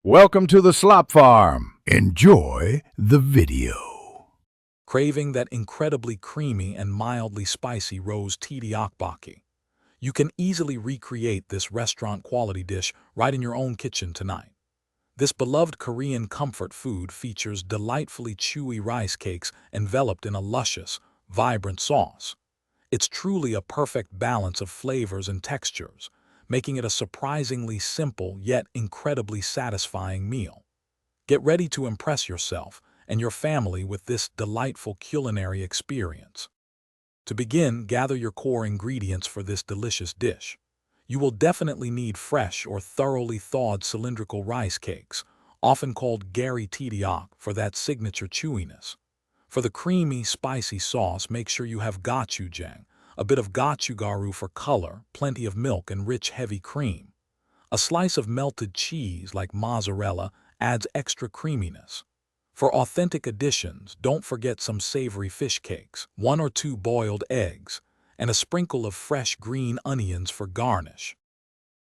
Welcome to the Slop Farm. Enjoy the video. Craving that incredibly creamy and mildly spicy Rose Tteokbokki? You can easily recreate this restaurant-quality dish right in your own kitchen tonight. This beloved Korean comfort food features delightfully chewy rice cakes enveloped in a luscious, vibrant sauce. It's truly a perfect balance of flavors and textures, making it a surprisingly simple yet incredibly satisfying meal. Get ready to impress yourself and your family with this delightful culinary experience. To begin, gather your core ingredients for this delicious dish. You will definitely need fresh or thoroughly thawed cylindrical rice cakes, often called gari tteok, for that signature chewiness. For the creamy, spicy sauce, make sure you have gochujang, a bit of gochugaru for color, plenty of milk, and rich, heavy cream. A slice of melted cheese like mozzarella adds extra creaminess. For authentic additions, don't forget some savory fish cakes, 1 or 2 boiled eggs, and a sprinkle of fresh green onions for garnish.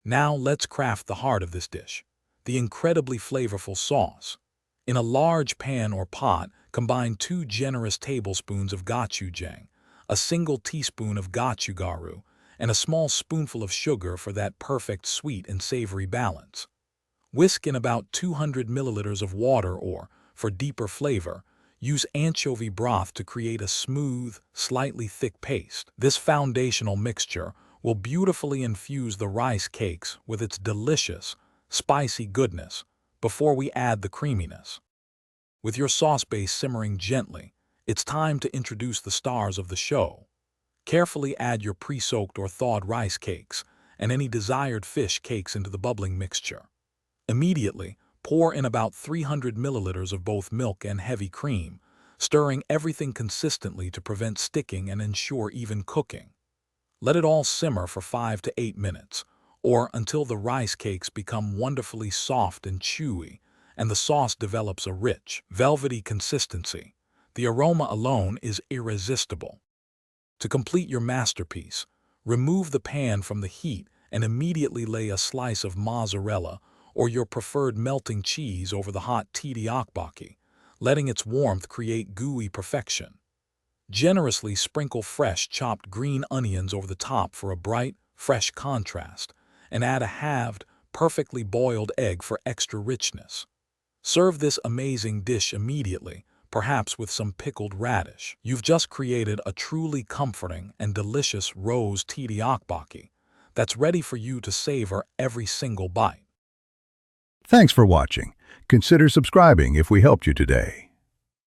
Now let's craft the heart of this dish, the incredibly flavorful sauce. In a large pan or pot, combine 2 generous tablespoons of gochujang, a single teaspoon of gochugaru, and a small spoonful of sugar for that perfect sweet and savory balance. Whisk in about 200 milliliters of water or, for deeper flavor, use anchovy broth to create a smooth, slightly thick paste. This foundational mixture will beautifully infuse the rice cakes with its delicious, spicy goodness before we add the creaminess. With your sauce base simmering gently, it's time to introduce the stars of the show. Carefully add your pre-soaked or thawed rice cakes and any desired fish cakes into the bubbling mixture. Immediately, pour in about 300 milliliters of both milk and heavy cream, stirring everything consistently to prevent sticking and ensure even cooking. Let it all simmer for 5 to 8 minutes, or until the rice cakes become wonderfully soft and chewy and the sauce develops a rich, velvety consistency. The aroma alone is irresistible. To complete your masterpiece, remove the pan from the heat and immediately lay a slice of mozzarella or your preferred melting cheese over the hot tteokbokki, letting its warmth create gooey perfection. Generously sprinkle fresh chopped green onions over the top for a bright, fresh contrast, and add a halved, perfectly boiled egg for extra richness. Serve this amazing dish immediately, perhaps with some pickled radish. You've just created a truly comforting and delicious Rose Tteokbokki that's ready for you to savor every single bite. Thanks for watching. Consider subscribing if we helped you today.